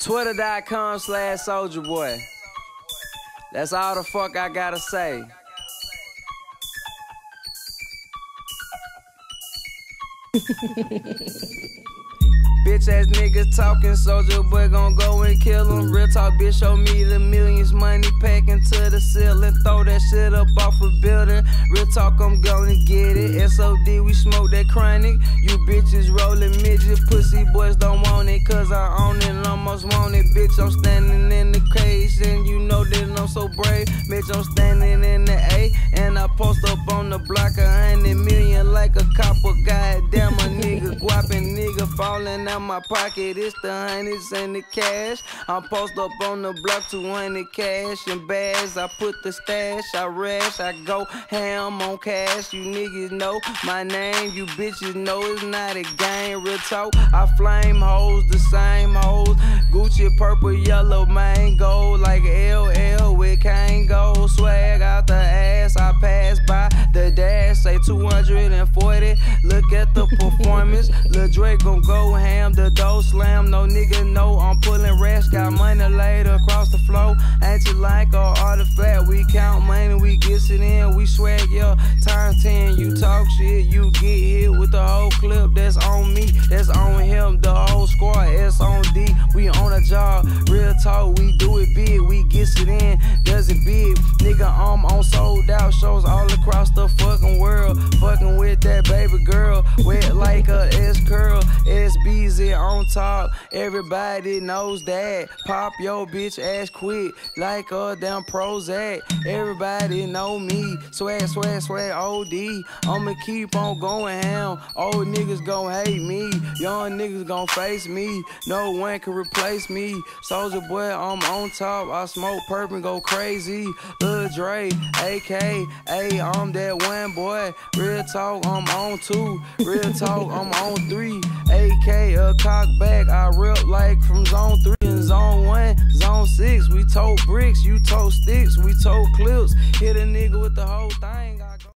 Twitter.com/SouljaBoy. That's all the fuck I gotta say. Bitch ass niggas talking, Soulja Boy gon' go and kill him. Real talk, bitch, show me the millions, money packing to the ceiling. Throw that shit up off a building. Real talk, I'm gonna get it. SOD, we smoke that chronic. You bitches rolling midget, pussy boys don't want it, cause I own it and almost want it. Bitch, I'm standing in the cage, and you know that I'm so brave. Bitch, I'm standing in the A, and I post up on the block 100 million like a copper. Goddamn, a nigga guapping, nigga falling out my pocket. It's the hundreds and the cash. I'm post up on the block 200 cash and bags. I put the stash, I rash, I go ham on cash. You niggas know my name, you bitches know it's not a game. Real talk, I flame hoes, the same hoes. Gucci, purple, yellow, mango, like LL with Kango. Swag out the ass, I pass by the dash, say 240. Look at the performance, Lil Drake gon' go ham, the door slam. No nigga know I'm pulling racks, got money laid across the floor. Ain't you like a artifact? We count money, we get it in, we swag, yeah, times 10. You talk shit, you get hit with the whole clip. That's on me, that's on him, the whole squad, S on D. We on a job, real talk, we do it big, we get it in, does it big. Nigga, I'm on sold out shows all across the fucking world. Fucking with that baby girl, wet like a S-curl. SBZ on top, everybody knows that. Pop your bitch ass quick like a damn Prozac. Everybody know me, swag, swag, swag, OD. I'ma keep on going ham. Old niggas gon' hate me, young niggas gon' face me. No one can replace me. Soulja Boy, I'm on top. I smoke purp and go crazy. Lil Dre, AK, I'm that one boy. Real talk, I'm on 2. Real talk, I'm on 3. AK, a cock back, I rip like from zone 3 and zone 1, zone 6. We told bricks, you told sticks, we told clips. Hit a nigga with the whole thing.